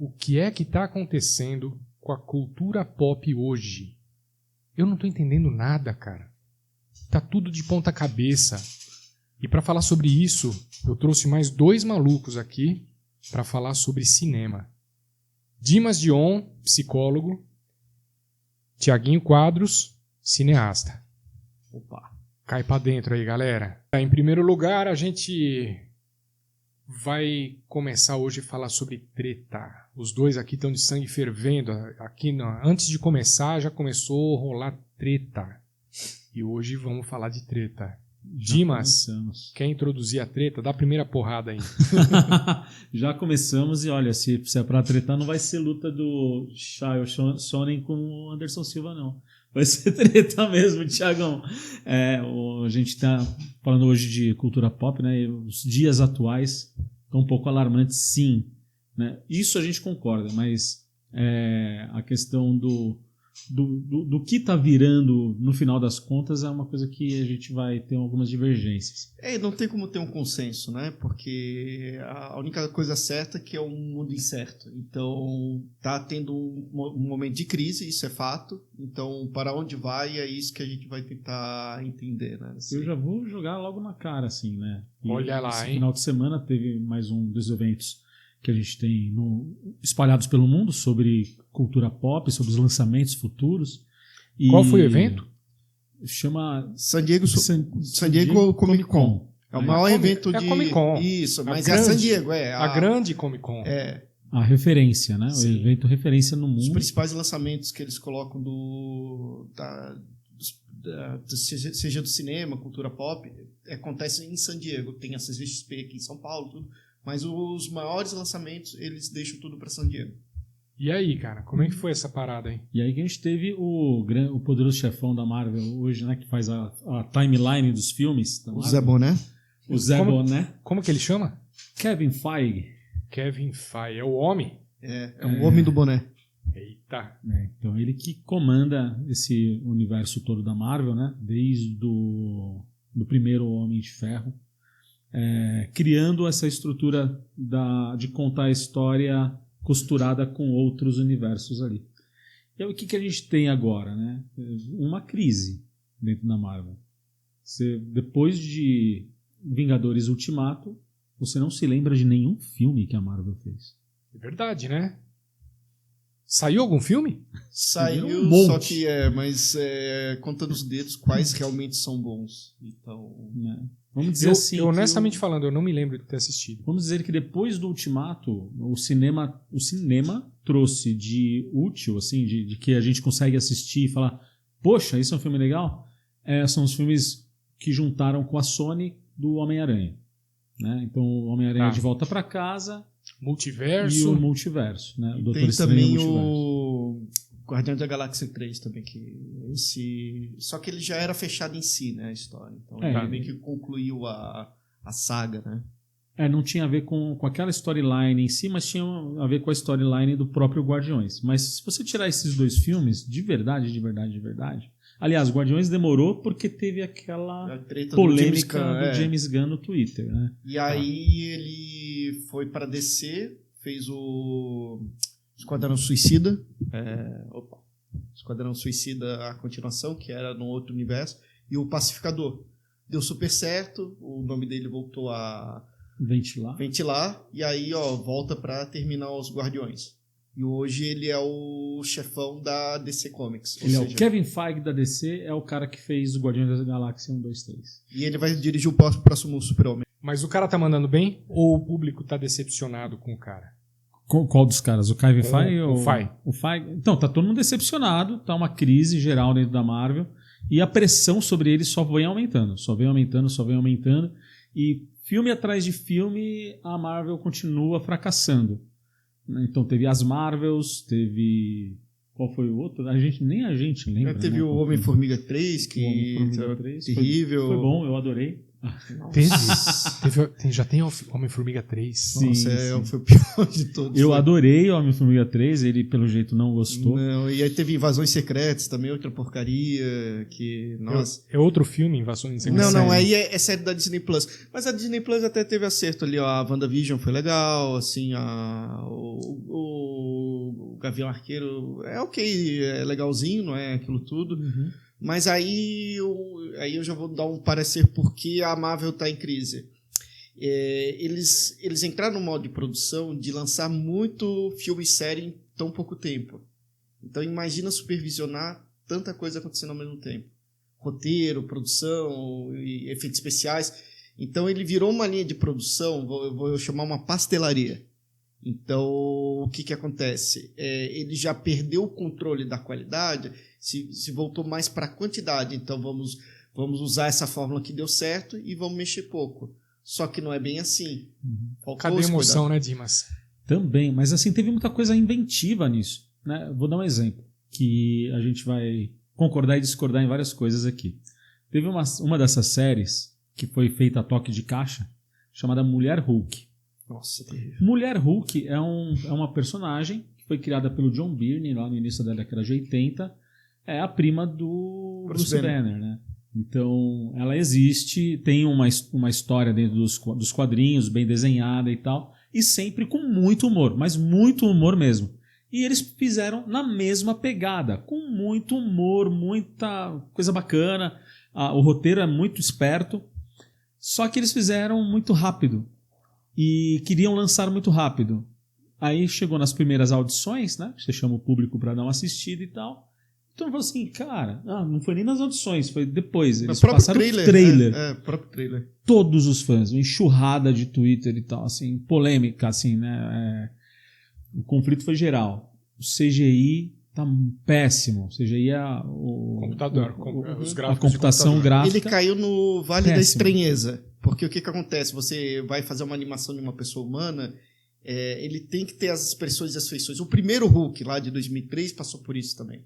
o que é que está acontecendo com a cultura pop hoje. Eu não estou entendendo nada, cara. Tá tudo de ponta cabeça. E para falar sobre isso, eu trouxe mais 2 malucos aqui para falar sobre cinema. Dimas Dion, psicólogo. Tiaguinho Quadros, cineasta. Opa. Cai pra dentro aí, galera. Em primeiro lugar, a gente vai começar hoje a falar sobre treta. Os dois aqui estão de sangue fervendo. Aqui, antes de começar, já começou a rolar treta. E hoje vamos falar de treta. Dimas, quer introduzir a treta? Dá a primeira porrada aí. Já começamos e olha, se é pra tretar, não vai ser luta do Chael Sonnen com o Anderson Silva, não. Vai ser treta mesmo, Thiagão. A gente tá falando hoje de cultura pop, né? E os dias atuais estão um pouco alarmantes, sim. Né? Isso a gente concorda, mas a questão do que está virando no final das contas é uma coisa que a gente vai ter algumas divergências. Não tem como ter um consenso, né? Porque a única coisa certa é que é um mundo incerto. Então, tá tendo um momento de crise, isso é fato. Então, para onde vai, é isso que a gente vai tentar entender, né? Assim. Eu já vou jogar logo na cara, assim, né? Olha lá, hein? No final de semana teve mais um dos eventos que a gente tem espalhados pelo mundo sobre cultura pop, sobre os lançamentos futuros. Qual foi o evento? Chama San Diego Comic Con. É o maior evento de... É a Comic Con. Isso, mas grande, é a San Diego. A grande Comic Con. A referência, né? Sim. O evento referência no mundo. Os principais lançamentos que eles colocam seja do cinema, cultura pop, acontecem em San Diego. Tem a CCXP aqui em São Paulo, tudo. Mas os maiores lançamentos, eles deixam tudo para San Diego. E aí, cara, como é que foi essa parada aí? E aí que a gente teve o poderoso chefão da Marvel hoje, né? Que faz a timeline dos filmes. O Zé Boné. O Zé Boné. Como que ele chama? Kevin Feige. Kevin Feige. É o homem? É o homem do boné. Eita. Então ele que comanda esse universo todo da Marvel, né? Desde do primeiro Homem de Ferro. Criando essa estrutura de contar a história costurada com outros universos ali. E aí, o que a gente tem agora? Né? Uma crise dentro da Marvel. Depois de Vingadores Ultimato, você não se lembra de nenhum filme que a Marvel fez. É verdade, né? Saiu algum filme? Saiu, só que mas contando os dedos quais realmente são bons. Então... Vamos dizer assim. Eu honestamente falando, eu não me lembro de ter assistido. Vamos dizer que depois do Ultimato, o cinema trouxe de útil, assim, de que a gente consegue assistir e falar, poxa, isso é um filme legal? São os filmes que juntaram com a Sony do Homem-Aranha. Né? Então, o Homem-Aranha de volta para casa. Multiverso. E o multiverso. Né? E tem também o Guardiões da Galáxia 3 também, só que ele já era fechado em si, né, a história. Então ele meio que concluiu a saga, né? Não tinha a ver com aquela storyline em si, mas tinha a ver com a storyline do próprio Guardiões. Mas se você tirar esses 2 filmes, de verdade. Aliás, Guardiões demorou porque teve aquela polêmica do James Gunn no Twitter, né? E aí ele foi para DC, fez o Esquadrão Suicida. Esquadrão Suicida, a continuação, que era no outro universo, e o Pacificador. Deu super certo, o nome dele voltou a ventilar e aí volta para terminar os Guardiões. E hoje ele é o chefão da DC Comics. É o Kevin Feige da DC, é o cara que fez o Guardiões da Galáxia 1, 2, 3. E ele vai dirigir o próximo Super-Homem. Mas o cara tá mandando bem ou o público tá decepcionado com o cara? Qual dos caras? O Kevin Feige? O Feige? Então, tá todo mundo decepcionado, tá uma crise geral dentro da Marvel e a pressão sobre ele só vem aumentando. E filme atrás de filme, a Marvel continua fracassando. Então, teve as Marvels, teve... Qual foi o outro? Nem a gente lembra. Teve, né? O Homem-Formiga 3, que terrível. Foi bom, eu adorei. Já tem Homem-Formiga 3. Nossa, foi o pior de todos. Eu adorei o Homem-Formiga 3, ele pelo jeito não gostou. Não, e aí teve Invasões Secretas também, outra porcaria. Nossa. É outro filme, Invasões Secretas? Não, aí é série da Disney Plus. Mas a Disney Plus até teve acerto ali, a WandaVision foi legal, assim, o Gavião Arqueiro é ok, é legalzinho, não é aquilo tudo. Mas aí eu já vou dar um parecer porque a Marvel está em crise. Eles entraram no modo de produção de lançar muito filme e série em tão pouco tempo. Então imagina supervisionar tanta coisa acontecendo ao mesmo tempo. Roteiro, produção, e efeitos especiais. Então ele virou uma linha de produção, vou chamar uma pastelaria. Então o que acontece? Ele já perdeu o controle da qualidade, se voltou mais para a quantidade. Então vamos usar essa fórmula que deu certo e vamos mexer pouco. Só que não é bem assim. Cadê a emoção, né, Dimas? Também, mas assim, teve muita coisa inventiva nisso, né? Vou dar um exemplo, que a gente vai concordar e discordar em várias coisas aqui. Teve uma dessas séries que foi feita a toque de caixa, chamada Mulher Hulk. Nossa, terrível. Mulher Hulk é uma personagem que foi criada pelo John Byrne lá no início da década de 80. É a prima do Bruce Banner, né? Então, ela existe, tem uma história dentro dos quadrinhos, bem desenhada e tal, e sempre com muito humor, mas muito humor mesmo. E eles fizeram na mesma pegada, com muito humor, muita coisa bacana, o roteiro é muito esperto, só que eles fizeram muito rápido e queriam lançar muito rápido. Aí chegou nas primeiras audições, né? Você chama o público para dar uma assistida e tal. Então falou assim, cara, não foi nem nas audições, foi depois. Eles passaram o trailer. Próprio trailer. Todos os fãs, uma enxurrada de Twitter e tal, assim, polêmica, assim, né? O conflito foi geral. O CGI tá péssimo. O CGI é computador, os gráficos a computação gráfica. Ele caiu no vale da estranheza. Porque o que acontece? Você vai fazer uma animação de uma pessoa humana, ele tem que ter as expressões e as feições. O primeiro Hulk, lá de 2003, passou por isso também.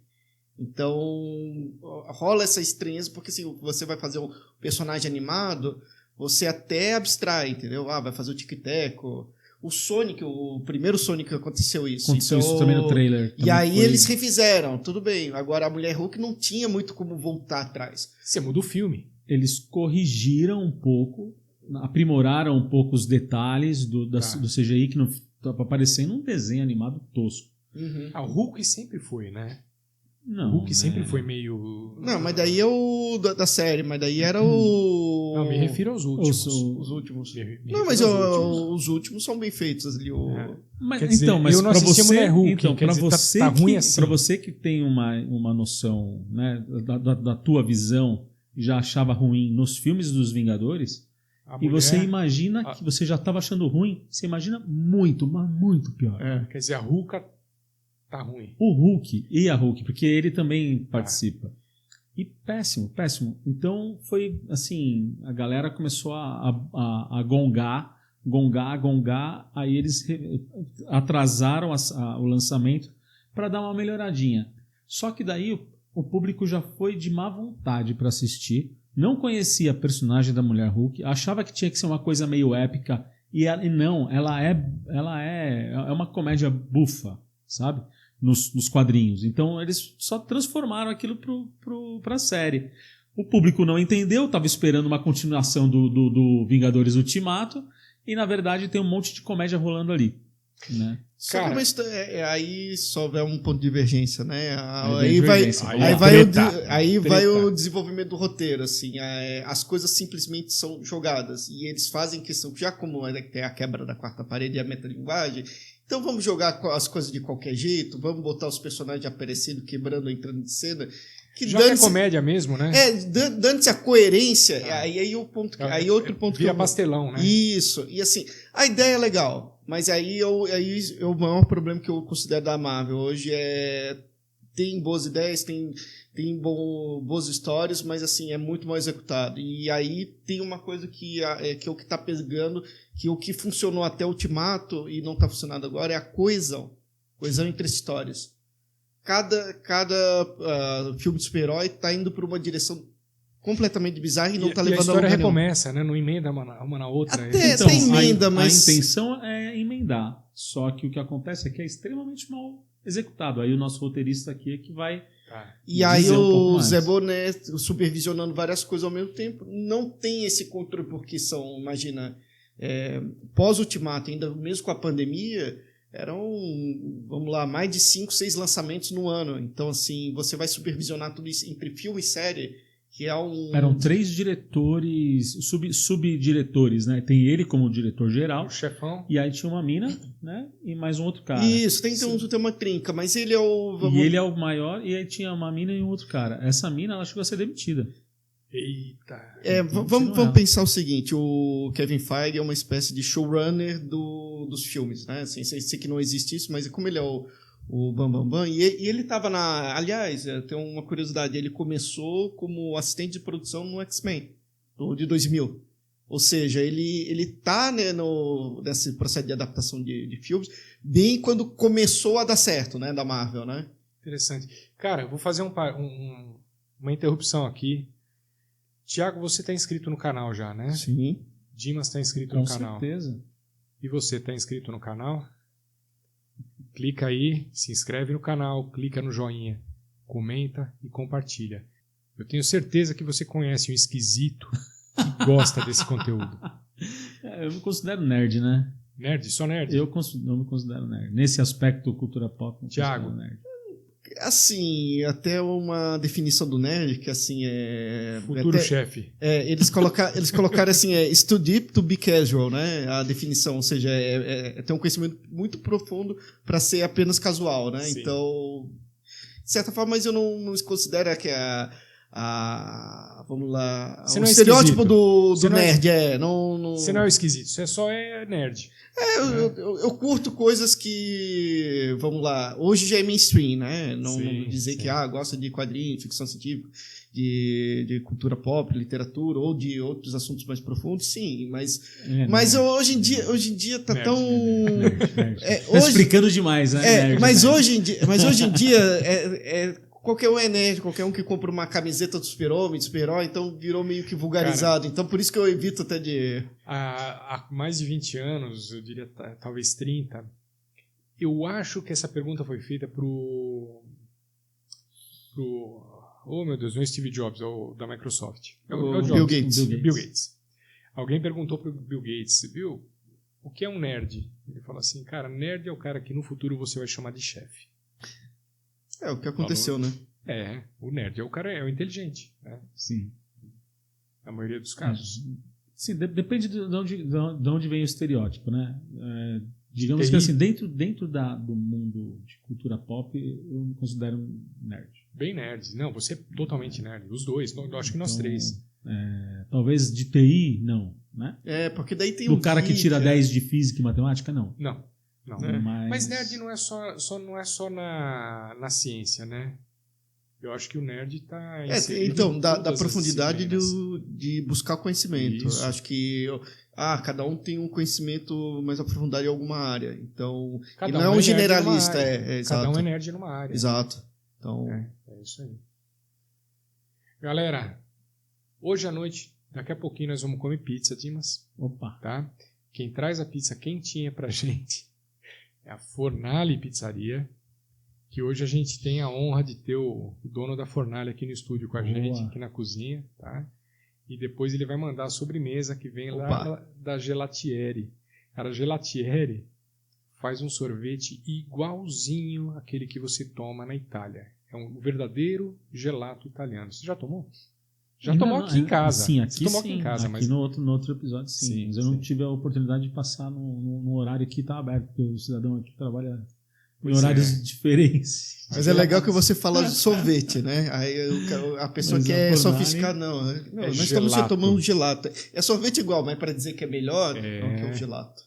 Então, rola essa estranheza, porque se você vai fazer um personagem animado, você até abstrai, entendeu? Vai fazer o tic-teco. O Sonic, o primeiro Sonic aconteceu isso. Aconteceu isso também no trailer. E aí eles refizeram, tudo bem. Agora a Mulher Hulk não tinha muito como voltar atrás. Você muda o filme. Eles corrigiram um pouco, aprimoraram um pouco os detalhes do CGI, que não estava parecendo um desenho animado tosco. O Hulk sempre foi, né? Não, o Hulk sempre foi meio... Não, mas daí é o da série, mas daí era o... Não, me refiro aos últimos. Os últimos. Não, mas os últimos são bem feitos ali. Mas, quer dizer, então, mas eu não assisti a Mulher Hulk. Então, para você, tá ruim assim. Pra você que tem uma noção, né, da tua visão e já achava ruim nos filmes dos Vingadores, e você imagina que você já estava achando ruim, você imagina muito, mas muito pior. Quer dizer, a Hulk tá ruim. O Hulk e a Hulk, porque ele também participa. E péssimo, péssimo. Então foi assim, a galera começou a gongar, aí eles atrasaram o lançamento para dar uma melhoradinha. Só que daí o público já foi de má vontade para assistir, não conhecia a personagem da Mulher Hulk, achava que tinha que ser uma coisa meio épica, e não, ela é uma comédia bufa, sabe? Nos quadrinhos. Então eles só transformaram aquilo para a série. O público não entendeu, estava esperando uma continuação do Vingadores Ultimato, e na verdade tem um monte de comédia rolando ali, né? Cara, aí só houver um ponto de divergência, né? Aí vai o desenvolvimento do roteiro, assim. As coisas simplesmente são jogadas, e eles fazem questão, já como tem a quebra da quarta parede e a metalinguagem, então vamos jogar as coisas de qualquer jeito, vamos botar os personagens aparecendo, quebrando, entrando de cena. Que joga é comédia mesmo, né? Dando-se a coerência, aí o ponto. Aí outro ponto vira pastelão, né? Isso. E assim, a ideia é legal, mas aí o maior problema que eu considero da Marvel hoje tem boas ideias, tem boas histórias, mas assim, é muito mal executado. E aí tem uma coisa que é o que está pegando, que o que funcionou até o Ultimato e não está funcionando agora é a coesão entre histórias. Cada filme de super-herói está indo para uma direção completamente bizarra e não está levando a lugar nenhum. A história recomeça, né? Não emenda uma na outra. Até emenda, mas... A intenção é emendar. Só que o que acontece é que é extremamente mal executado. Aí o nosso roteirista aqui é que vai... E aí o Zé Boné supervisionando várias coisas ao mesmo tempo não tem esse controle, porque imagina, pós-Ultimato, ainda mesmo com a pandemia, eram, vamos lá, mais de 5, 6 lançamentos no ano. Então, assim, você vai supervisionar tudo isso entre filme e série, que é um... Eram 3 diretores, subdiretores, né? Tem ele como diretor geral. O chefão. E aí tinha uma mina, né? E mais um outro cara. Isso, tem uma trinca, mas ele é o... E ele é o maior, e aí tinha uma mina e um outro cara. Essa mina, ela chegou a ser demitida. Eita. Vamos pensar o seguinte, o Kevin Feige é uma espécie de showrunner dos filmes, né? Assim, sei que não existe isso, mas como ele é o Bam, e ele estava aliás, tem uma curiosidade, ele começou como assistente de produção no X-Men, de 2000. Ou seja, ele tá, né, nesse processo de adaptação de filmes, bem quando começou a dar certo, né, da Marvel, né? Interessante. Cara, eu vou fazer uma interrupção aqui. Tiago, você está inscrito no canal já, né? Sim. Dimas está inscrito no canal. Com certeza. E você está inscrito no canal? Clica aí, se inscreve no canal, clica no joinha, comenta e compartilha. Eu tenho certeza que você conhece um esquisito que gosta desse conteúdo. Eu me considero nerd, né? Nerd? Só nerd? Eu não me considero nerd. Nesse aspecto cultura pop, não Tiago. considero nerd. Assim, até uma definição do nerd, que assim é... Futuro chefe. Eles colocaram assim, it's too deep to be casual, né? A definição, ou seja, tem um conhecimento muito profundo para ser apenas casual, né? Sim. Então, de certa forma, mas eu não considero que vamos lá, você o não é estereótipo esquisito. do nerd, Você não é esquisito, você só é nerd. Eu curto coisas que, vamos lá, hoje já é mainstream, né? Não dizer que gosta de quadrinhos, ficção científica, de cultura pop, literatura, ou de outros assuntos mais profundos, sim, mas hoje em dia tá nerd, tão... Nerd. Tá explicando demais, né? Nerd, mas nerd. hoje em dia qualquer um é nerd, qualquer um que compra uma camiseta do Super-Homem, do Super-Herói, então virou meio que vulgarizado. Cara, então por isso que eu evito até de... Há mais de 20 anos, eu diria talvez 30, eu acho que essa pergunta foi feita pro oh meu Deus, não é Steve Jobs, é o da Microsoft. É o Bill Gates. Bill Gates. Alguém perguntou pro Bill Gates, viu, o que é um nerd? Ele falou assim, cara, nerd é o cara que no futuro você vai chamar de chefe. É o que aconteceu, né? O nerd é o cara, é o inteligente. Né? Sim. Na maioria dos casos. Sim, depende de onde vem o estereótipo, né? Digamos que assim, dentro do mundo de cultura pop, eu me considero um nerd. Bem nerd. Não, você é totalmente nerd. Os dois, acho que nós três. Talvez de TI, não, né? Porque daí tem do cara que tira 10 de física e matemática, não. Não. Mas nerd não é só na ciência, né? Eu acho que o nerd está... então, da profundidade de buscar conhecimento. Isso. Acho que cada um tem um conhecimento mais aprofundado em alguma área. Então, ele não é um generalista. Cada um é nerd numa área. Exato. Então... É isso aí. Galera, hoje à noite, daqui a pouquinho nós vamos comer pizza, Dimas. Opa! Tá? Quem traz a pizza quentinha pra gente é a Fornali Pizzaria, que hoje a gente tem a honra de ter o dono da Fornali aqui no estúdio com a gente, aqui na cozinha, tá? E depois ele vai mandar a sobremesa que vem lá da Gelatieri. Cara, a Gelatieri faz um sorvete igualzinho àquele que você toma na Itália. É um verdadeiro gelato italiano. Você já tomou? Já tomou aqui em casa. Sim, aqui tomou sim. Aqui em casa, aqui no outro episódio, sim. Mas eu não tive a oportunidade de passar no horário que está aberto, porque o cidadão aqui trabalha em horários diferentes. Mas é legal que você fala de sorvete, né? Aí a pessoa quer sofisticada, não. Nós estamos tomando gelato. É sorvete igual, mas para dizer que é melhor, não que é o gelato.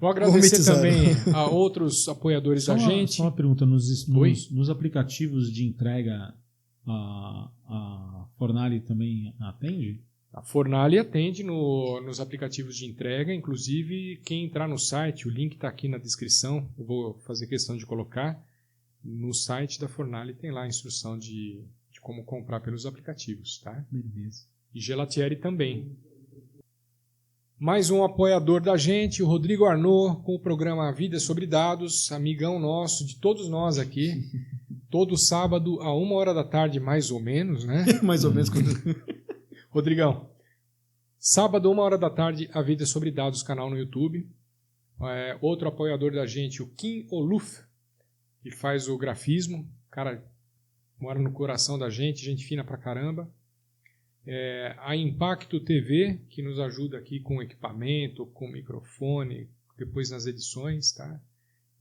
Vou agradecer também a outros apoiadores da gente. Só uma pergunta, nos aplicativos de entrega, a Fornali também atende? A Fornali atende nos aplicativos de entrega, inclusive quem entrar no site, o link está aqui na descrição, eu vou fazer questão de colocar. No site da Fornali tem lá a instrução de como comprar pelos aplicativos, tá? Beleza. E Gelatieri também. Mais um apoiador da gente, o Rodrigo Arnaud, com o programa Vida sobre Dados, amigão nosso, de todos nós aqui. Todo sábado, a 1h da tarde, mais ou menos, né? Mais ou menos. Rodrigão, sábado, 1h da tarde, a Vida sobre Dados, canal no YouTube. Outro apoiador da gente, o Kim Oluf, que faz o grafismo. Cara, mora no coração da gente fina pra caramba. A Impacto TV, que nos ajuda aqui com equipamento, com microfone, depois nas edições, tá?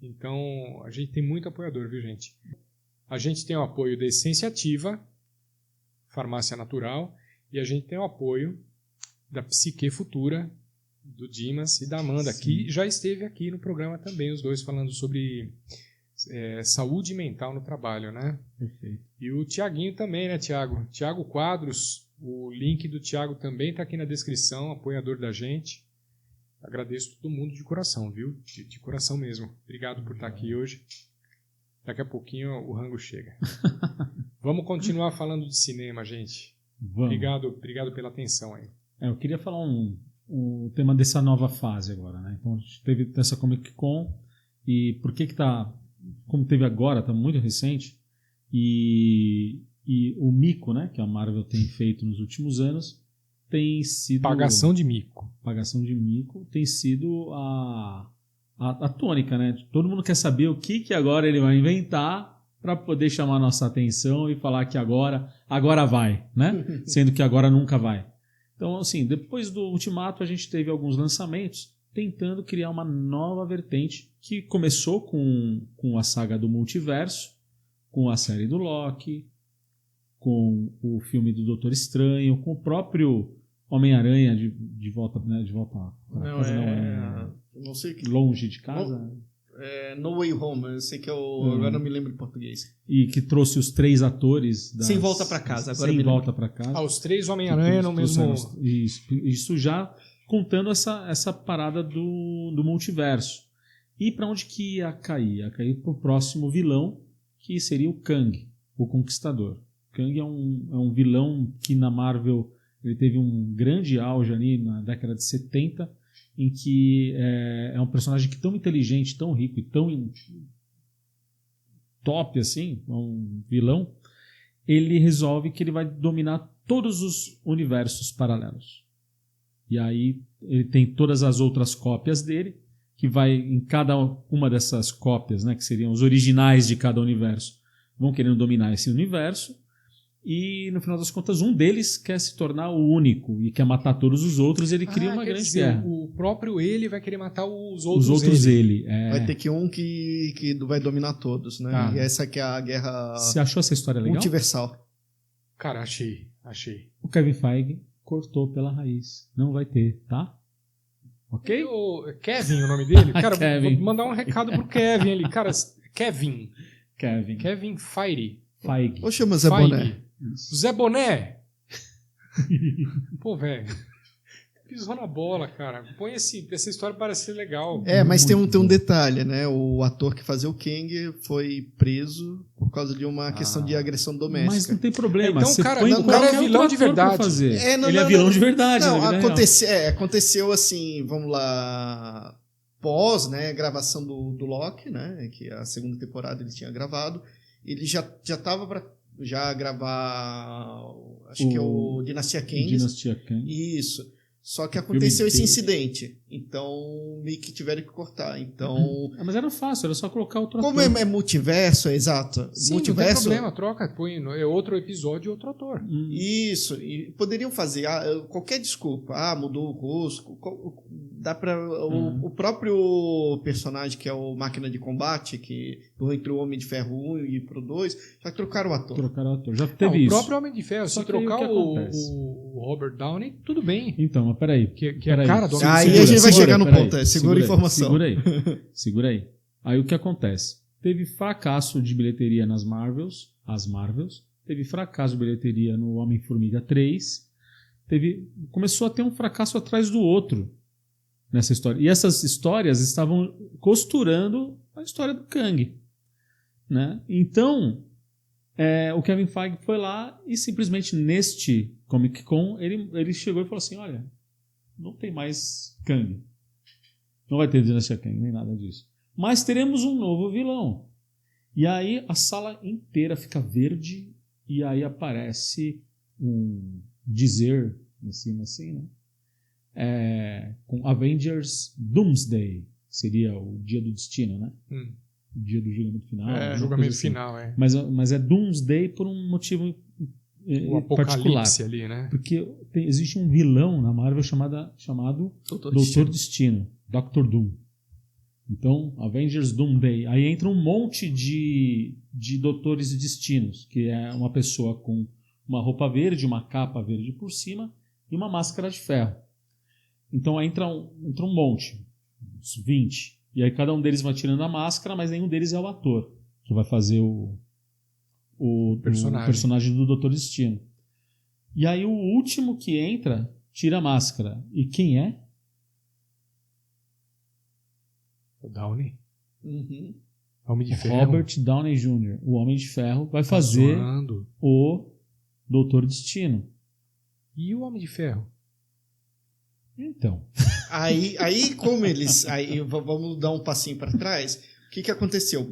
Então, a gente tem muito apoiador, viu, gente? A gente tem o apoio da Essência Ativa, Farmácia Natural, e a gente tem o apoio da Psique Futura, do Dimas e da Amanda, que já esteve aqui no programa também, os dois falando sobre saúde mental no trabalho, né? Perfeito. E o Tiaguinho também, né, Tiago? Tiago Quadros, o link do Tiago também está aqui na descrição, apoiador da gente. Agradeço todo mundo de coração, viu? De coração mesmo. Obrigado por estar aqui hoje. Daqui a pouquinho o rango chega. Vamos continuar falando de cinema, gente. Vamos. Obrigado pela atenção aí. Eu queria falar um tema dessa nova fase agora, né? Então a gente teve essa Comic Con e por que tá, como teve agora, tá muito recente, e o mico, né, que a Marvel tem feito nos últimos anos, tem sido... Pagação de mico tem sido a tônica, né? Todo mundo quer saber o que agora ele vai inventar para poder chamar a nossa atenção e falar que agora vai, né? Sendo que agora nunca vai. Então, assim, depois do Ultimato a gente teve alguns lançamentos tentando criar uma nova vertente que começou com a saga do multiverso, com a série do Loki, com o filme do Doutor Estranho, com o próprio Homem-Aranha de volta para casa, não sei que... longe de casa. No Way Home, eu sei que agora não me lembro em português. E que trouxe os 3 atores... Sem volta para casa. Agora sem volta para casa. Os 3 Homem-Aranha no mesmo... Isso já contando essa parada do multiverso. E para onde que ia cair? Ia cair para o próximo vilão, que seria o Kang, o Conquistador. Kang é um vilão que na Marvel ele teve um grande auge ali na década de 70, em que é um personagem que tão inteligente, tão rico e tão top assim, um vilão, ele resolve que ele vai dominar todos os universos paralelos. E aí ele tem todas as outras cópias dele, que vai em cada uma dessas cópias, né, que seriam os originais de cada universo, vão querendo dominar esse universo. E no final das contas um deles quer se tornar o único e quer matar todos os outros, e ele cria uma grande guerra. O próprio ele vai querer matar os outros. Os outros ele. Vai ter que que vai dominar todos, né? E essa que é a guerra. Você achou essa história legal? Multiversal. Cara, achei. O Kevin Feige cortou pela raiz. Não vai ter, tá? Ok? Kevin, o nome dele? Cara, Kevin. Vou mandar um recado pro Kevin ali. Cara, Kevin Feige. Ou chama Zé Boné? Zé Boné! Pô, velho. Pisou na bola, cara. Põe essa história, parece ser legal. Mas tem um detalhe, né? O ator que fazia o Kang foi preso por causa de uma questão de agressão doméstica. Mas não tem problema. Então, o cara é vilão de verdade. Ele é vilão de verdade. Não, aconteceu assim, vamos lá, pós, né, gravação do Loki, né? Que a segunda temporada ele tinha gravado. Ele já estava para gravar, acho que é o Dinastia Kang. Isso. Só que aconteceu esse incidente. Então, meio que tiveram que cortar. Então... Mas era fácil, era só colocar outro ator. Como é multiverso, exato. Sim, multiverso, não tem problema, troca, põe outro episódio e outro ator. Isso. E poderiam fazer qualquer desculpa. Mudou o rosto. Dá pra... O próprio personagem, que é o Máquina de Combate, que entre o Homem de Ferro 1 e pro 2, já trocaram o ator. Já teve isso. O próprio Homem de Ferro, se trocar o Robert Downey, tudo bem. Então, mas peraí. Que é a cara do Homem de Ferro. Aí a gente vai chegar no ponto. Segura a informação. Segura aí. Aí o que acontece? Teve fracasso de bilheteria nas Marvels. Teve fracasso de bilheteria no Homem-Formiga 3. Começou a ter um fracasso atrás do outro nessa história. E essas histórias estavam costurando a história do Kang, né? Então, o Kevin Feige foi lá e simplesmente neste Comic Con ele chegou e falou assim, olha, não tem mais Kang. Não vai ter Dinastia Kang, nem nada disso. Mas teremos um novo vilão. E aí a sala inteira fica verde e aí aparece um dizer em cima assim, né? Com Avengers Doomsday. seria o dia do destino, né? O dia do julgamento final. Julgamento assim. final, Mas é Doomsday por um motivo o apocalipse particular. ali, né? Porque existe um vilão na Marvel chamado Doutor Destino, Dr. Doom. Então, Avengers Doomsday. Aí entra um monte de Doutores de Destinos, que é uma pessoa com uma roupa verde, uma capa verde por cima e uma máscara de ferro. Então aí entra um monte, uns 20. E aí cada um deles vai tirando a máscara, mas nenhum deles é o ator que vai fazer o personagem do Doutor Destino. E aí o último que entra tira a máscara. E quem é? O Downey. Uhum. Homem de Ferro. Robert Downey Jr., o Homem de Ferro, vai fazer o Doutor Destino. E o Homem de Ferro? Então. Aí como eles... Aí, vamos dar um passinho para trás. O que aconteceu?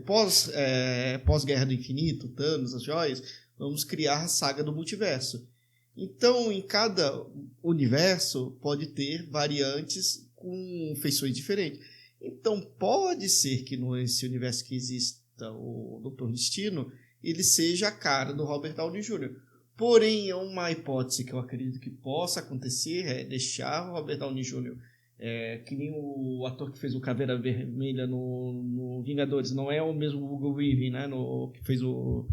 Pós-Guerra do Infinito, Thanos, as joias, vamos criar a saga do multiverso. Então, em cada universo, pode ter variantes com feições diferentes. Então, pode ser que nesse universo que exista o Doutor Destino, ele seja a cara do Robert Downey Jr. Porém, uma hipótese que eu acredito que possa acontecer é deixar o Robert Downey Jr. Que nem o ator que fez o Caveira Vermelha no Vingadores. Não é o mesmo Hugo Weaving, né? Que fez o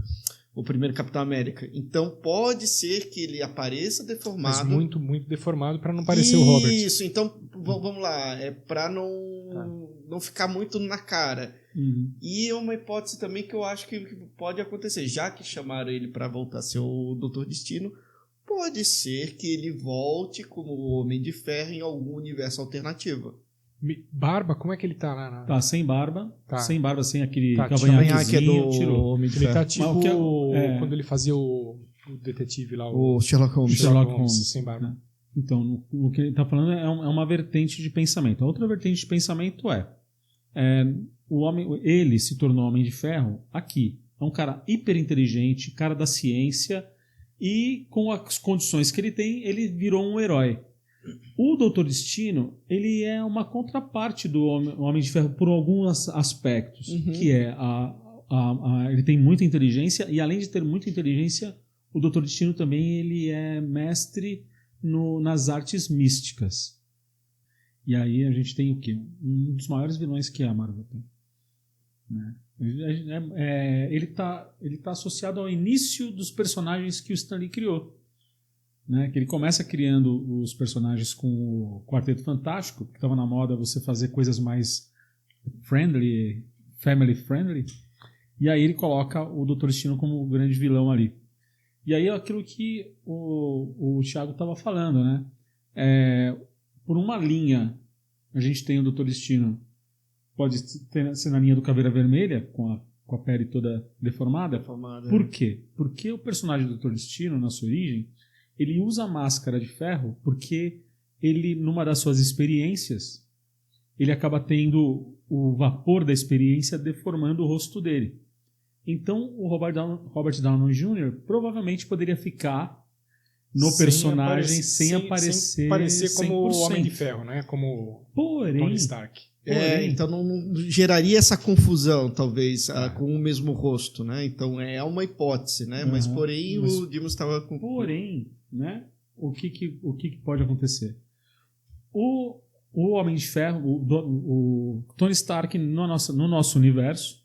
primeiro Capitão América. Então, pode ser que ele apareça deformado. Mas muito, muito deformado para não parecer o Robert. Isso, então, vamos lá. Para não ficar muito na cara. Uhum. E uma hipótese também que eu acho que pode acontecer. Já que chamaram ele para voltar a ser o Doutor Destino, pode ser que ele volte como o Homem de Ferro em algum universo alternativo. Barba, como é que ele tá lá? Tá, sem barba. Tá. Sem barba, sem aquele cavanhaquezinho. Tirou. Homem de Ele Ferro. tá tipo quando ele fazia o detetive lá. O Sherlock Holmes. Sherlock Holmes. Sem barba. Então, o que ele está falando é uma vertente de pensamento. A outra vertente de pensamento ele se tornou Homem de Ferro aqui. É um cara hiper inteligente, cara da ciência, e com as condições que ele tem, ele virou um herói. O Doutor Destino, ele é uma contraparte do Homem de Ferro por alguns aspectos, que é ele tem muita inteligência, e além de ter muita inteligência, o Doutor Destino também ele é mestre nas artes místicas. E aí a gente tem o quê? Um dos maiores vilões que a Marvel tem. Né? Ele tá associado ao início dos personagens que o Stan Lee criou. Né? Que ele começa criando os personagens com o Quarteto Fantástico, que estava na moda você fazer coisas mais family friendly, e aí ele coloca o Doutor Destino como o grande vilão ali. E aí é aquilo que o Thiago estava falando, né? Por uma linha, a gente tem o Doutor Destino, pode ser na linha do Caveira Vermelha, com a pele toda deformada. Por quê? Porque o personagem do Doutor Destino, na sua origem, ele usa a máscara de ferro porque ele, numa das suas experiências, ele acaba tendo o vapor da experiência deformando o rosto dele. Então, o Robert Downey Jr. provavelmente poderia ficar no personagem sem aparecer como 100%. o Homem de Ferro, né? Como Tony Stark. Então não geraria essa confusão, talvez, com o mesmo rosto, né? Então é uma hipótese, né? Mas porém o Dimos estava com... Porém, né? O que pode acontecer? O Homem de Ferro, o Tony Stark no nosso universo,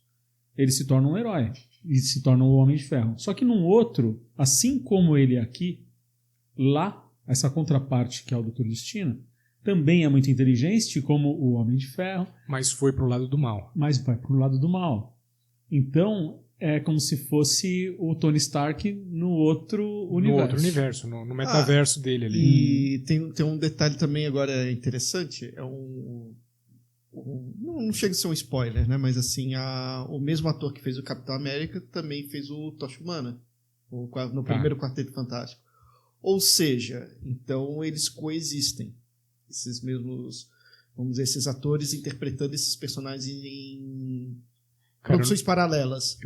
ele se torna um herói e se torna o Homem de Ferro. Só que num outro, assim como ele é aqui, lá, essa contraparte que é o Doutor Destino, também é muito inteligente, como o Homem de Ferro. Mas foi pro lado do mal. Mas vai pro lado do mal. Então, é como se fosse o Tony Stark no outro universo. No outro universo, no metaverso dele ali. E tem um detalhe também agora interessante, não chega a ser um spoiler, né? Mas assim, o mesmo ator que fez o Capitão América também fez o Tocha Humana, no primeiro Quarteto Fantástico. Ou seja, então eles coexistem. Esses mesmos, vamos dizer, esses atores interpretando esses personagens em produções paralelas.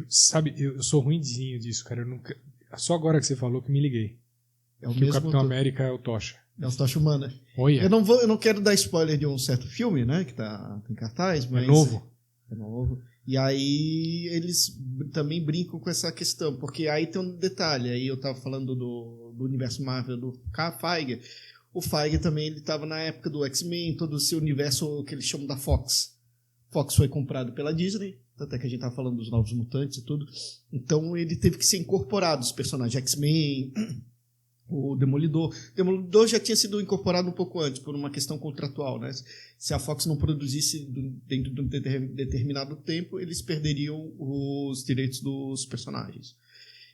Eu sou ruimzinho disso, cara. Só agora que você falou que me liguei. É o que mesmo o Capitão ator. América é o Tocha. É o Tocha Humana. Olha. Eu não quero dar spoiler de um certo filme, né? Que tá em cartaz, mas... É novo. É novo. E aí eles também brincam com essa questão, porque aí tem um detalhe. Aí eu tava falando do universo Marvel do Feige. O Feige também, ele tava na época do X-Men, todo esse universo que eles chamam da Fox. Fox foi comprado pela Disney, até que a gente tava falando dos Novos Mutantes e tudo. Então ele teve que ser incorporado, os personagens X-Men... O Demolidor. O Demolidor já tinha sido incorporado um pouco antes, por uma questão contratual, né? Se a Fox não produzisse dentro de um determinado tempo, eles perderiam os direitos dos personagens.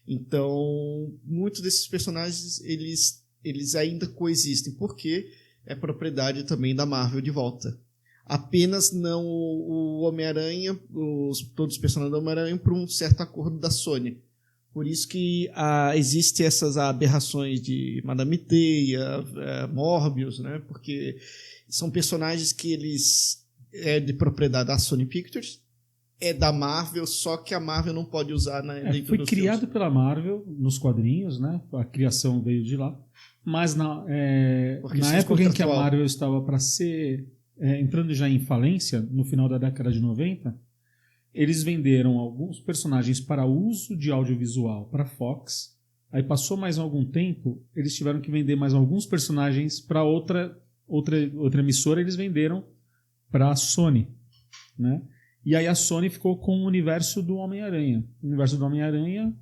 Então, muitos desses personagens, eles ainda coexistem, porque é propriedade também da Marvel de volta. Apenas não o Homem-Aranha, todos os personagens do Homem-Aranha, por um certo acordo da Sony. Por isso que existem essas aberrações de Madame Teia, Morbius, né? Porque são personagens que eles é de propriedade da Sony Pictures, é da Marvel, só que a Marvel não pode usar dentro foi dos criado filmes. pela Marvel nos quadrinhos, né? A criação veio de lá. Mas na época em que a Marvel estava para ser entrando já em falência, no final da década de 90, eles venderam alguns personagens para uso de audiovisual para a Fox. Aí passou mais algum tempo, eles tiveram que vender mais alguns personagens para outra emissora, eles venderam para a Sony, né? E aí a Sony ficou com o universo do Homem-Aranha. O universo do Homem-Aranha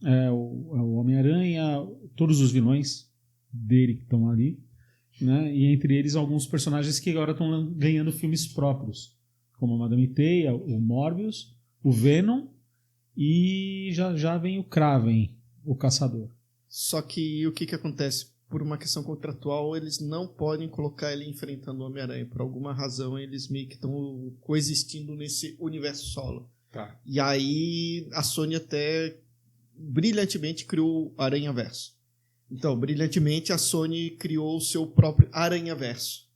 é o Homem-Aranha, todos os vilões dele que estão ali, né? E entre eles alguns personagens que agora estão ganhando filmes próprios, como a Madame Teia, o Morbius, o Venom e já vem o Kraven, o Caçador. Só que o que acontece? Por uma questão contratual, eles não podem colocar ele enfrentando o Homem-Aranha. Por alguma razão, eles meio que estão coexistindo nesse universo solo. Tá. E aí a Sony até brilhantemente criou o Aranhaverso. Então, brilhantemente, a Sony criou o seu próprio Aranhaverso.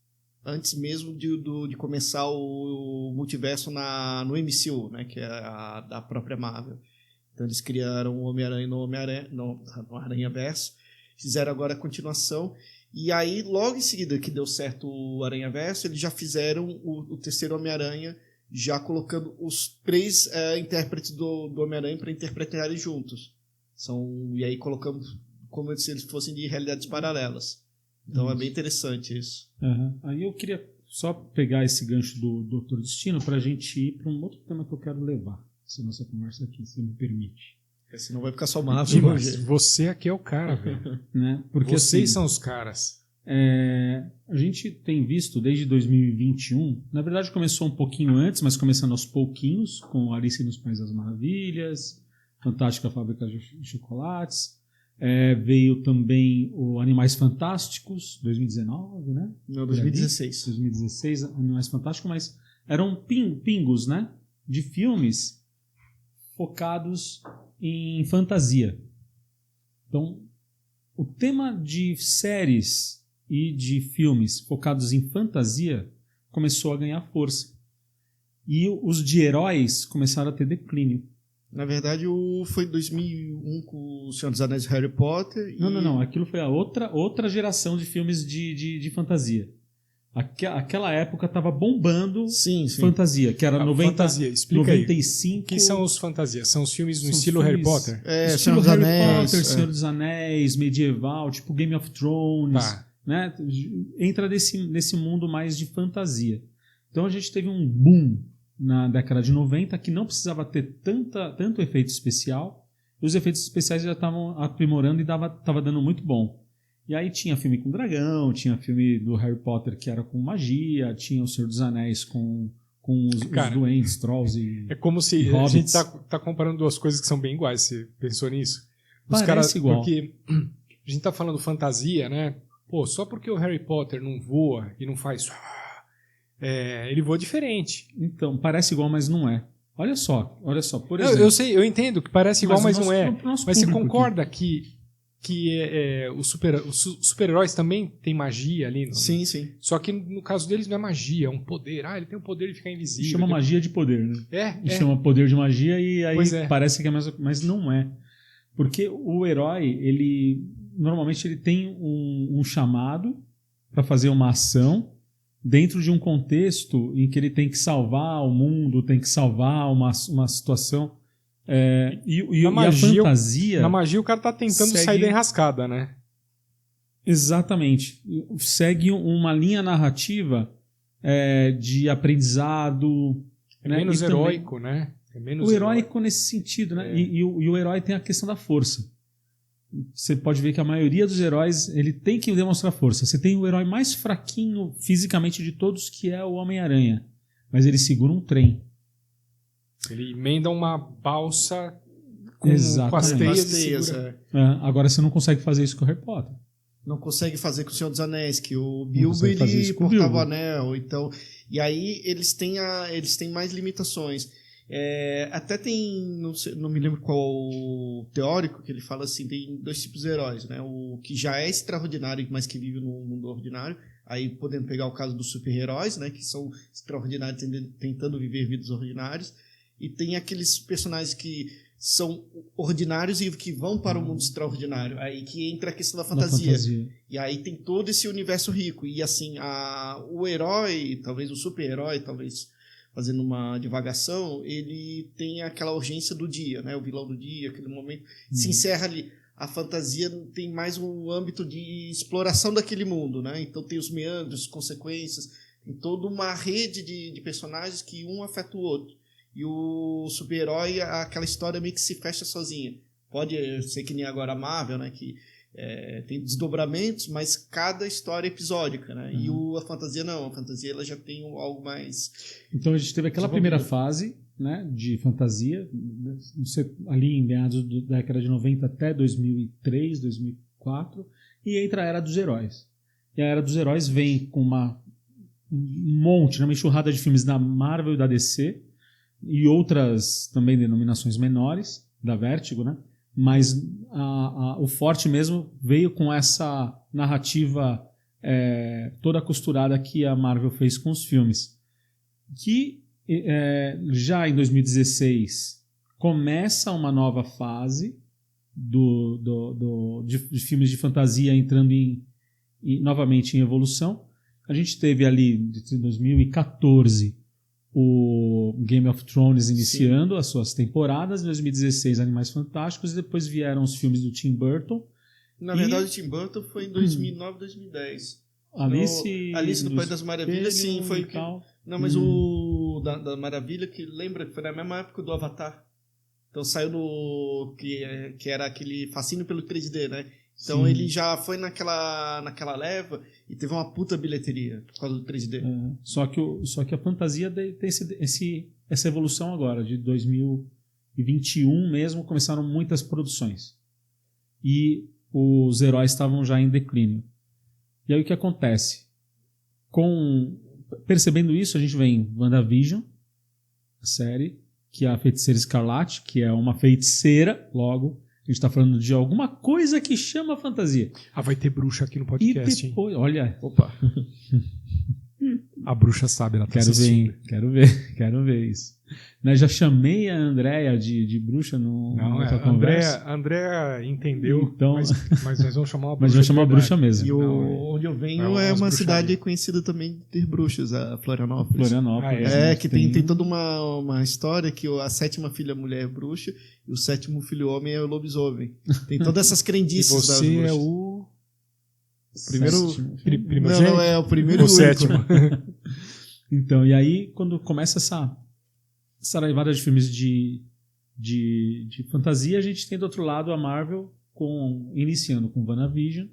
Antes mesmo de começar o multiverso no MCU, né, que é da própria Marvel. Então eles criaram o Homem-Aranha no Aranhaverso, fizeram agora a continuação, e aí logo em seguida que deu certo o Aranhaverso, eles já fizeram o terceiro Homem-Aranha, já colocando os 3 intérpretes do Homem-Aranha para interpretarem juntos. E aí colocamos como se eles fossem de realidades paralelas. Então é bem interessante isso. Uhum. Aí eu queria só pegar esse gancho do Doutor Destino para a gente ir para um outro tema que eu quero levar essa nossa conversa aqui, se me permite. Porque senão vai ficar só Marvel. Mas você aqui é o cara, velho. Né? Porque vocês assim, são os caras. A gente tem visto desde 2021, na verdade começou um pouquinho antes, mas começando aos pouquinhos, com Alice nos Países das Maravilhas, Fantástica Fábrica de Chocolates. Veio também o Animais Fantásticos, 2019, né? Não, 2016. 2016, Animais Fantásticos, mas eram pingos, né? De filmes focados em fantasia. Então, o tema de séries e de filmes focados em fantasia começou a ganhar força. E os de heróis começaram a ter declínio. Na verdade, foi 2001 com o Senhor dos Anéis e Harry Potter. Não. Aquilo foi a outra geração de filmes de fantasia. Aquela época estava bombando fantasia, que era 90, fantasia. Explica 95. Aí. O que são os fantasias? São os filmes no estilo Harry Potter? Estilo Harry Potter, Senhor dos Anéis, medieval, tipo Game of Thrones. Tá. Né? Entra nesse mundo mais de fantasia. Então a gente teve um boom na década de 90, que não precisava ter tanto efeito especial, e os efeitos especiais já estavam aprimorando e estava dando muito bom. E aí tinha filme com dragão, tinha filme do Harry Potter que era com magia, tinha o Senhor dos Anéis com os duendes, trolls e é como se a gente tá comparando duas coisas que são bem iguais, você pensou nisso? Parece igual. Porque a gente tá falando fantasia, né? Pô, só porque o Harry Potter não voa e não faz... ele voa diferente. Então, parece igual, mas não é. Olha só, por exemplo... Eu sei, eu entendo que parece igual, mas não é. Mas você concorda aqui. que os super-heróis também têm magia ali? Sim. Só que no caso deles não é magia, é um poder. Ele tem o poder de ficar invisível. Chama magia de poder, né? Chama poder de magia e aí parece que é mais... Mas não é. Porque o herói, normalmente ele tem um chamado para fazer uma ação dentro de um contexto em que ele tem que salvar o mundo, tem que salvar uma situação. E a fantasia... Na magia o cara tá tentando sair da enrascada, né? Exatamente. Segue uma linha narrativa de aprendizado. Menos heróico, né? O heróico nesse sentido, né? E o herói tem a questão da força. Você pode ver que a maioria dos heróis ele tem que demonstrar força. Você tem o herói mais fraquinho fisicamente de todos, que é o Homem-Aranha. Mas ele segura um trem. Ele emenda uma balsa com as teias. Agora você não consegue fazer isso com o Harry Potter. Não consegue fazer com o Senhor dos Anéis, que o Bilbo ele portava o anel. Então, e aí eles têm mais limitações. Até tem, não me lembro qual o teórico, que ele fala assim, tem 2 tipos de heróis, né? O que já é extraordinário, mas que vive no mundo ordinário. Aí podendo pegar o caso dos super-heróis, né? Que são extraordinários tentando viver vidas ordinárias. E tem aqueles personagens que são ordinários e que vão para o mundo extraordinário. Aí que entra a questão da fantasia. E aí tem todo esse universo rico. E assim, o herói, talvez o super-herói, talvez fazendo uma divagação, ele tem aquela urgência do dia, né? O vilão do dia, aquele momento. Se encerra ali. A fantasia tem mais um âmbito de exploração daquele mundo, né? Então tem os meandros, as consequências, tem toda uma rede de personagens que um afeta o outro. E o super-herói, aquela história meio que se fecha sozinha. Pode ser que nem agora a Marvel, né? Que tem desdobramentos, mas cada história é episódica, né? E a fantasia não. A fantasia ela já tem algo mais... Então a gente teve aquela primeira fase, né, de fantasia, ali em meados da década de 90 até 2003, 2004, e entra a Era dos Heróis. E a Era dos Heróis vem com um monte, uma enxurrada de filmes da Marvel e da DC, e outras também denominações menores, da Vertigo, né? Mas o forte mesmo veio com essa narrativa toda costurada que a Marvel fez com os filmes. Que já em 2016 começa uma nova fase de filmes de fantasia entrando novamente em evolução. A gente teve ali, de 2014, o Game of Thrones iniciando as suas temporadas, em 2016 Animais Fantásticos, e depois vieram os filmes do Tim Burton. Na verdade, o Tim Burton foi em 2009, 2010. Alice no País das Maravilhas, sim, foi o que... Não, mas o da Maravilha, que lembra que foi na mesma época do Avatar. Então saiu que era aquele fascínio pelo 3D, né? Então ele já foi naquela leva e teve uma puta bilheteria por causa do 3D. Só que a fantasia tem essa evolução agora, de 2021 mesmo, começaram muitas produções. E os heróis estavam já em declínio. E aí o que acontece? Percebendo isso, a gente vem WandaVision, a série, que é a Feiticeira Escarlate, que é uma feiticeira, logo... A gente está falando de alguma coisa que chama fantasia. Vai ter bruxa aqui no podcast, e depois, hein? Olha. Opa. A bruxa sabe, ela tá assistindo. Quero ver isso. Já chamei a Andréia de bruxa noutra conversa. A Andréia entendeu, então, mas nós vamos chamar uma bruxa. Mas vamos chamar a bruxa mesmo. E onde eu venho é uma cidade conhecida também de ter bruxas, a Florianópolis. Que tem toda uma história que a 7ª filha mulher é bruxa e o 7º filho homem é o lobisomem. Tem todas essas crendices das bruxas. E você é o... Primeiro não, é o primeiro o 7º. Então, e aí quando começa essa levada de filmes de fantasia, a gente tem do outro lado a Marvel iniciando com WandaVision,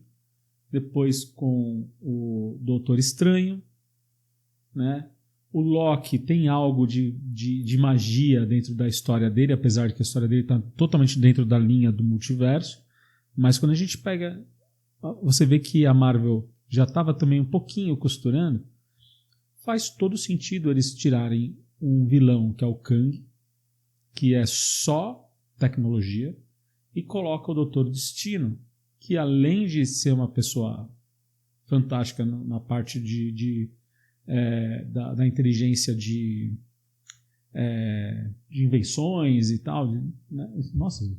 depois com o Doutor Estranho, né? O Loki tem algo de magia dentro da história dele, apesar de que a história dele está totalmente dentro da linha do multiverso, mas quando a gente pega, você vê que a Marvel já estava também um pouquinho costurando, faz todo sentido eles tirarem um vilão que é o Kang, que é só tecnologia, e coloca o Doutor Destino, que além de ser uma pessoa fantástica na parte da inteligência de invenções e tal, né? Nossa,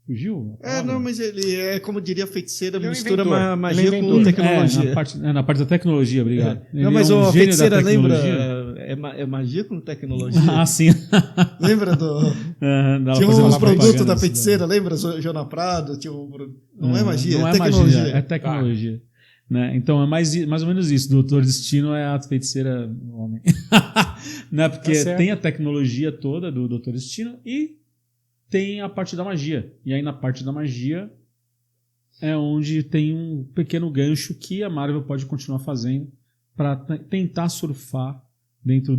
Fugiu? Não, mas ele é, como diria a feiticeira, Ele é um mistura inventor. magia Ele é com inventor. tecnologia. Na parte da tecnologia, obrigado. Não, mas a feiticeira lembra... É magia com tecnologia. Ah, sim. Lembra do... tinha uns produtos da feiticeira, lembra? Joana Prado, tinha não é magia, não é tecnologia. Magia, é tecnologia. Tá. Né? Então é mais ou menos isso. Doutor Destino é a feiticeira homem. Né? Porque tem a tecnologia toda do Doutor Destino e tem a parte da magia. E aí na parte da magia é onde tem um pequeno gancho que a Marvel pode continuar fazendo para tentar surfar dentro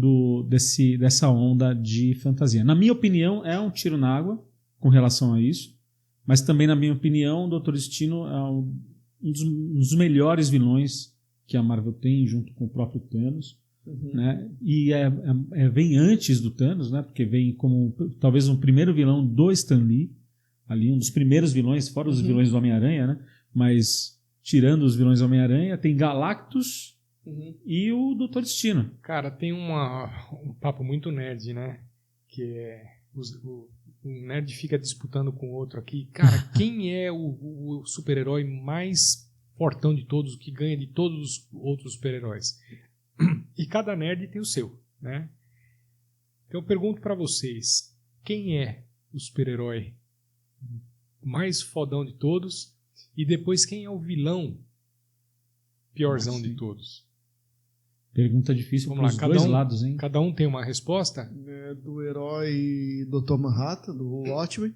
dessa onda de fantasia. Na minha opinião, é um tiro na água com relação a isso, mas também, na minha opinião, o Doutor Destino é um dos melhores vilões que a Marvel tem, junto com o próprio Thanos. Né? E vem antes do Thanos, né? Porque vem como talvez um primeiro vilão do Stan Lee, ali, um dos primeiros vilões, fora os vilões do Homem-Aranha, né? Mas tirando os vilões do Homem-Aranha, tem Galactus e o Doutor Destino. Cara, tem um papo muito nerd, né? Que é o nerd fica disputando com o outro aqui. Cara, quem é o super-herói mais fortão de todos, que ganha de todos os outros super-heróis? E cada nerd tem o seu, né? Então eu pergunto pra vocês, quem é o super-herói mais fodão de todos? E depois, quem é o vilão piorzão de todos? Pergunta difícil para os dois lados, hein? Cada um tem uma resposta? Do herói Dr. Manhattan, do Watchmen.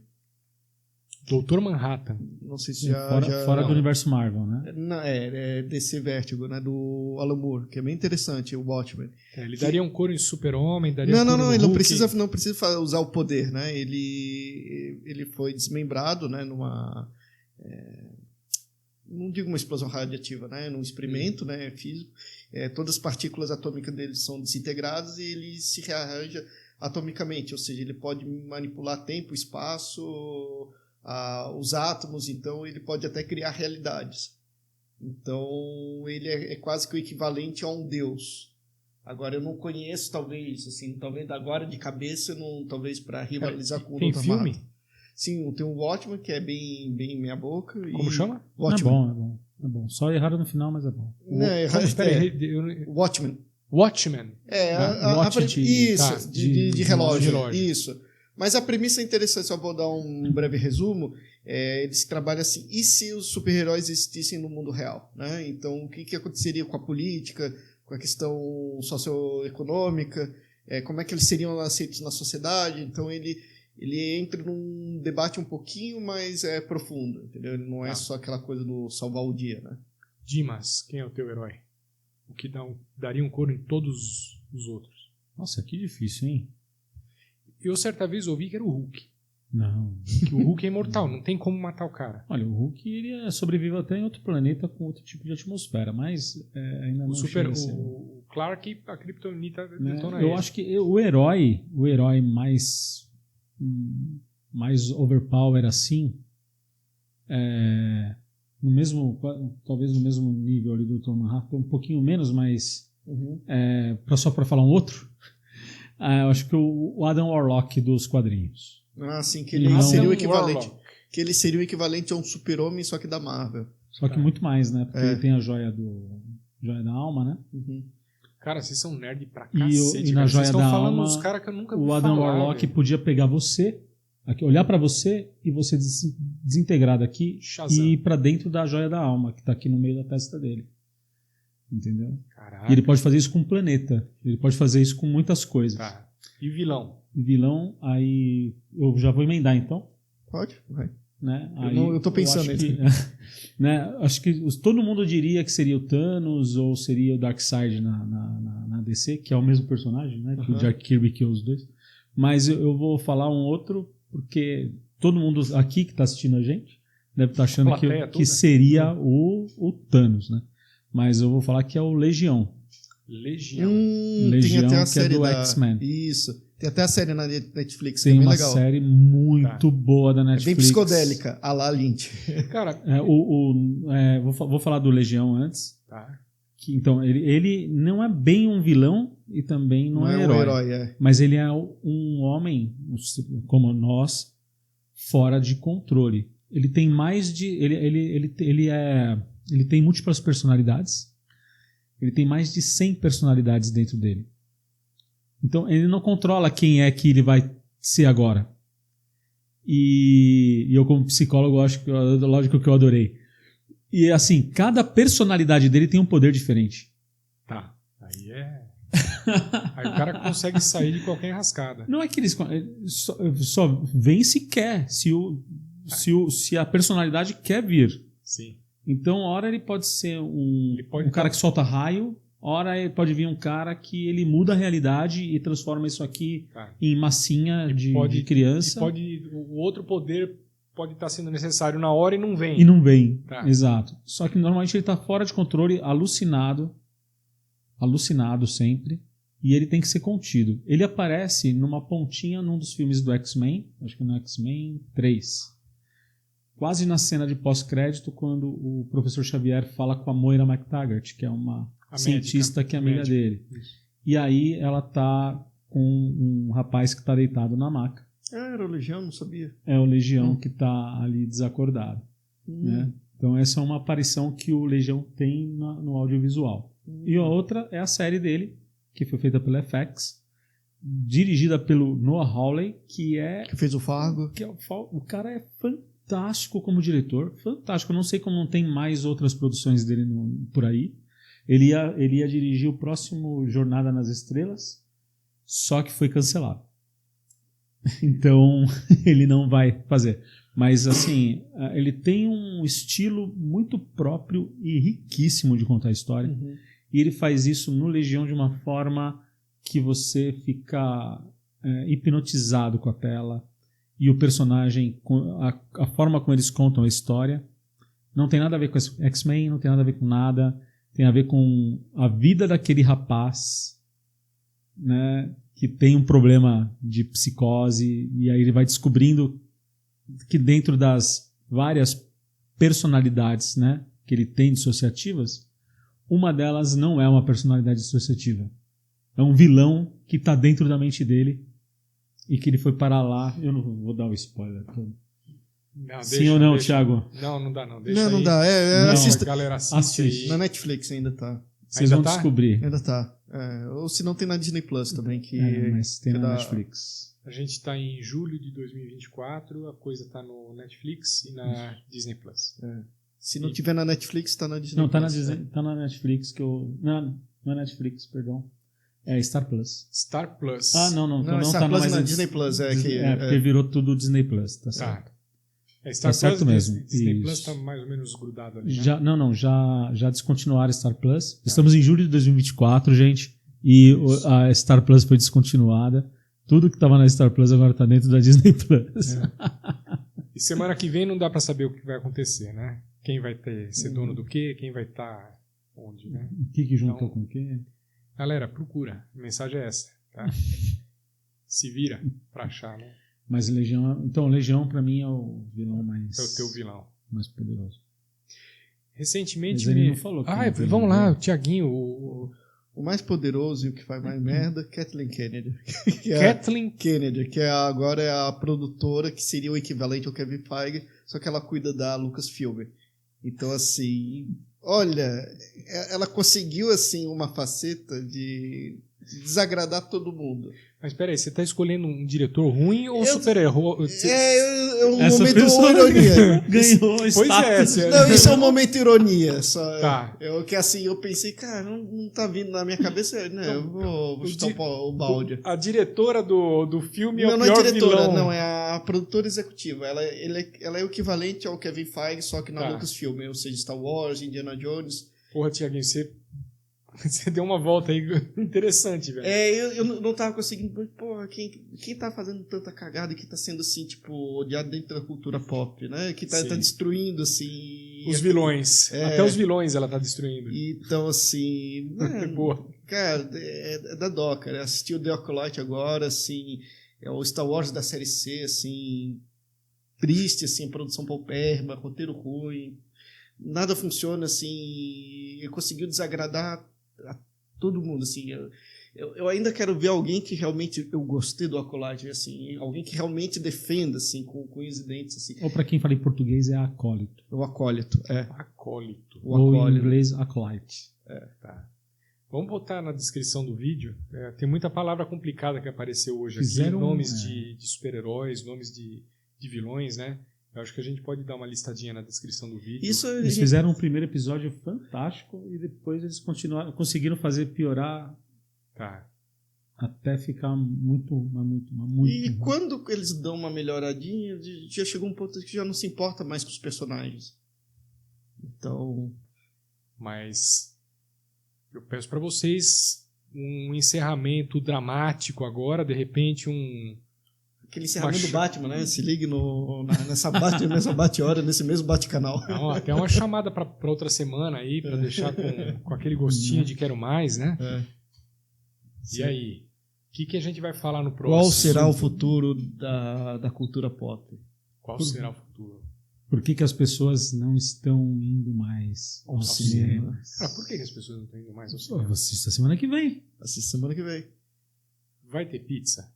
Dr. Manhattan. Não sei se fora do universo Marvel, né? Não, é desse Vértigo, né? Do Alan Moore, que é bem interessante, o Watchmen. Ele daria um couro em Super-Homem, daria Não, ele não precisa usar o poder, né? Ele foi desmembrado, né? Não digo uma explosão radiativa, né? Num experimento, né? Físico. Todas as partículas atômicas dele são desintegradas e ele se rearranja atomicamente, ou seja, ele pode manipular tempo, espaço, os átomos, então ele pode até criar realidades. Então ele é quase que o equivalente a um deus. Agora eu não conheço, talvez agora de cabeça, talvez para rivalizar com o Tem Dr. filme? Manhattan. Sim, tem o Watchmen, que é bem meia boca. Como chama? Watchmen. É bom. Só erraram no final, mas é bom. Watchmen. Watchmen. Isso, de relógio. Isso. Mas a premissa é interessante, só vou dar um breve resumo. Eles trabalham assim, e se os super-heróis existissem no mundo real? Né? Então, o que aconteceria com a política, com a questão socioeconômica, como é que eles seriam aceitos na sociedade? Então, ele entra num debate um pouquinho mais profundo, entendeu? Ele não é só aquela coisa do salvar o dia, né? Dimas, quem é o teu herói? O que daria um couro em todos os outros? Nossa, que difícil, hein? Eu certa vez ouvi que era o Hulk. Não. Que o Hulk é imortal, não tem como matar o cara. Olha, o Hulk ele sobrevive até em outro planeta com outro tipo de atmosfera, mas ainda não chega a ser. O Clark, a Kryptonita detona ele. Eu acho que o herói mais overpower assim, talvez no mesmo nível ali do Dr. Manhattan, um pouquinho menos, mas só para falar um outro, eu acho que o Adam Warlock dos quadrinhos. Sim, que ele seria o equivalente. Que ele seria o equivalente a um super-homem, só que da Marvel. Só que muito mais, né? Porque ele tem a joia da alma, né? Cara, vocês são nerd pra cacete. E na joia da alma, os caras que eu nunca o Adam Warlock podia pegar você, olhar pra você e você desintegrar daqui Shazam. E ir pra dentro da joia da alma, que tá aqui no meio da testa dele. Entendeu? Caraca. E ele pode fazer isso com o planeta. Ele pode fazer isso com muitas coisas. Tá. E vilão? Aí eu já vou emendar então. Pode, vai. Né? Eu tô pensando nisso. Né? Acho que todo mundo diria que seria o Thanos ou seria o Darkseid na DC, que é o mesmo personagem, né? Que o Jack Kirby criou os dois. Mas eu vou falar um outro, porque todo mundo aqui que está assistindo a gente deve estar achando que seria o Thanos, né? Mas eu vou falar que é o Legião. Legião, tem até a série do X-Men. Isso. Tem até a série na Netflix. Tem que é uma legal. série muito boa da Netflix. É bem psicodélica, a la Lynch. Cara, vou falar do Legião antes. Tá. Então, ele não é bem um vilão e também não é herói. Um herói. Mas ele é um homem, como nós, fora de controle. Ele tem mais de... Ele tem múltiplas personalidades. Ele tem mais de 100 personalidades dentro dele. Então, ele não controla quem é que ele vai ser agora. E eu, como psicólogo, acho que, lógico que eu adorei. E, assim, cada personalidade dele tem um poder diferente. Tá. Aí é... Aí o cara consegue sair de qualquer enrascada. Não é que eles só vem se quer, se a personalidade quer vir. Sim. Então, ora ele pode ser um cara que solta raio, ora ele pode vir um cara que ele muda a realidade e transforma isso aqui em massinha de criança. O outro poder pode estar sendo necessário na hora e não vem. E não vem, tá. Exato. Só que normalmente ele está fora de controle, alucinado sempre, e ele tem que ser contido. Ele aparece numa pontinha num dos filmes do X-Men, acho que no X-Men 3. Quase na cena de pós-crédito, quando o professor Xavier fala com a Moira McTaggart, que é uma cientista que é amiga dele. Isso. E aí ela tá com um rapaz que está deitado na maca. Era o Legião, não sabia. É o Legião que está ali desacordado. Né? Então essa é uma aparição que o Legião tem no audiovisual. E a outra é a série dele, que foi feita pela FX, dirigida pelo Noah Hawley, que fez o Fargo. O cara é fantástico como diretor, fantástico. Eu não sei como não tem mais outras produções dele por aí. Ele ia dirigir o próximo Jornada nas Estrelas, só que foi cancelado. Então ele não vai fazer. Mas assim, ele tem um estilo muito próprio e riquíssimo de contar a história. Uhum. E ele faz isso no Legião de uma forma que você fica hipnotizado com a tela. E o personagem, a forma como eles contam a história, não tem nada a ver com X-Men, não tem nada a ver com nada. Tem a ver com a vida daquele rapaz, né, que tem um problema de psicose. E aí ele vai descobrindo que dentro das várias personalidades, né, que ele tem dissociativas, uma delas não é uma personalidade dissociativa. É um vilão que está dentro da mente dele e que ele foi parar lá. Eu não vou dar o spoiler todo. Não, sim ou não, Thiago? Não dá não. Deixa não aí. Dá. A galera assiste. Na Netflix ainda tá. Vocês vão descobrir. Ainda tá. Ou se não tem na Disney Plus também. Mas tem na Netflix. A gente está em julho de 2024, a coisa está no Netflix e na Disney Plus. Se não tiver na Netflix, está na Disney Plus. Não, tá na Netflix que eu... Não é Netflix, perdão. É Star Plus. Star Plus. Não Star tá Plus é na Disney Plus. Porque virou tudo Disney Plus, tá certo. Star Plus certo mesmo. Disney Plus está mais ou menos grudado ali, né? Já descontinuaram Star Plus. Estamos em julho de 2024, gente, e a Star Plus foi descontinuada. Tudo que estava na Star Plus agora está dentro da Disney Plus. E semana que vem não dá para saber o que vai acontecer, né? Quem vai ser dono do quê? Quem vai estar onde, né? O que juntou com o quê? Galera, procura. A mensagem é essa, tá? Se vira para achar, né? Mas Legião... Então, Legião pra mim é o vilão mais... É o teu vilão. Mais poderoso. Recentemente... Mas ele não falou que vamos lá, o Thiaguinho... O mais poderoso e o que faz mais merda, Kathleen Kennedy. Kathleen Kennedy, que agora é a produtora, que seria o equivalente ao Kevin Feige, só que ela cuida da Lucasfilm. Então, assim... Olha, ela conseguiu, assim, uma faceta de desagradar todo mundo. Mas peraí, você tá escolhendo um diretor ruim ou super-herói? É um momento de ironia. Ganhou status. Não, isso é um momento de ironia. Só tá. Que assim, eu pensei, cara, não tá vindo na minha cabeça, né? Então, eu vou chutar o balde. A diretora do filme é o pior não é diretora, vilão. Não, é a produtora executiva. Ela é o equivalente ao Kevin Feige, só que na Lucasfilm, ou seja, Star Wars, Indiana Jones. Porra, Thiaguinho, você deu uma volta aí interessante, velho. Eu não tava conseguindo... Porra, quem tá fazendo tanta cagada e que tá sendo, assim, tipo, odiado dentro da cultura pop, né? Que tá destruindo, assim... Os vilões. Até os vilões ela tá destruindo. Então, assim... Boa. Cara, é da dó, cara. Assisti o The Acolyte agora, assim... É o Star Wars da série C, assim... Triste, assim, produção paupérrima, roteiro ruim. Nada funciona, assim... Conseguiu desagradar a todo mundo, assim. eu ainda quero ver alguém que realmente eu gostei do Acolyte, assim, alguém que realmente defenda, assim, com unhas e dentes, assim. Ou para quem fala em português é acólito. O acólito, Acólito. Ou em inglês acolyte. Tá. Vamos botar na descrição do vídeo. Tem muita palavra complicada que apareceu hoje Fizeram, aqui. Nomes de super-heróis, nomes de vilões, né? Eu acho que a gente pode dar uma listadinha na descrição do vídeo. Eles fizeram um primeiro episódio fantástico e depois eles conseguiram fazer piorar até ficar muito. E quando eles dão uma melhoradinha, já chegou um ponto que já não se importa mais com os personagens. Então... Mas eu peço para vocês um encerramento dramático agora, de repente aquele encerramento do Batman, né? Se ligue nessa bate-hora, nesse mesmo bate-canal. Até uma chamada para outra semana aí, para deixar com aquele gostinho de quero mais, né? E aí? O que a gente vai falar no próximo? Qual será o futuro da cultura pop? Qual será o futuro? Por que as pessoas não estão indo mais ao cinema? Por que as pessoas não estão indo mais ao cinema? Assista semana que vem. Vai ter pizza?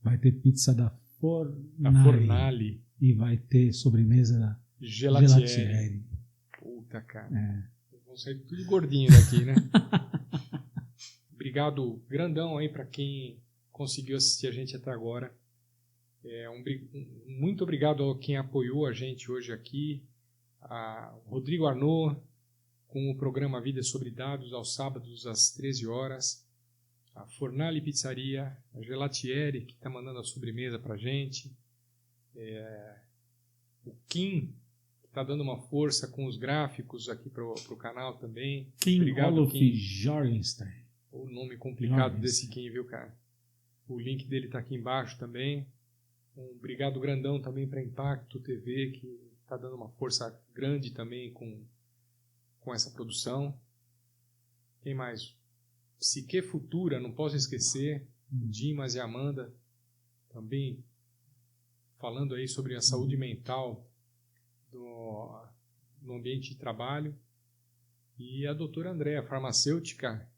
Vai ter pizza da Fornali. E vai ter sobremesa da Gelatieri. Puta, cara. Vão sair tudo gordinho daqui, né? Obrigado grandão aí para quem conseguiu assistir a gente até agora. Muito obrigado a quem apoiou a gente hoje aqui. A Rodrigo Arnaud, com o programa Vida sobre Dados, aos sábados às 13 horas. A Fornali Pizzaria, a Gelatieri, que está mandando a sobremesa para a gente. O Kim, que está dando uma força com os gráficos aqui para o canal também. Obrigado, Kim Jorgenstein. O nome complicado desse Kim, viu, cara? O link dele está aqui embaixo também. Obrigado grandão também para Impacto TV, que está dando uma força grande também com essa produção. Quem mais? Psique Futura, não posso esquecer. Dimas e Amanda também falando aí sobre a saúde mental no ambiente de trabalho. E a doutora Andréa, farmacêutica,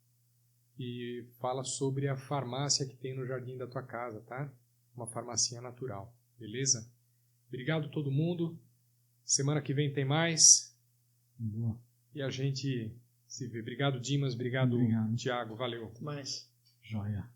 que fala sobre a farmácia que tem no jardim da tua casa, tá? Uma farmacinha natural, beleza? Obrigado a todo mundo. Semana que vem tem mais. Boa. E a gente se vê. Obrigado, Dimas. Obrigado. Tiago. Valeu. Mais. Joia.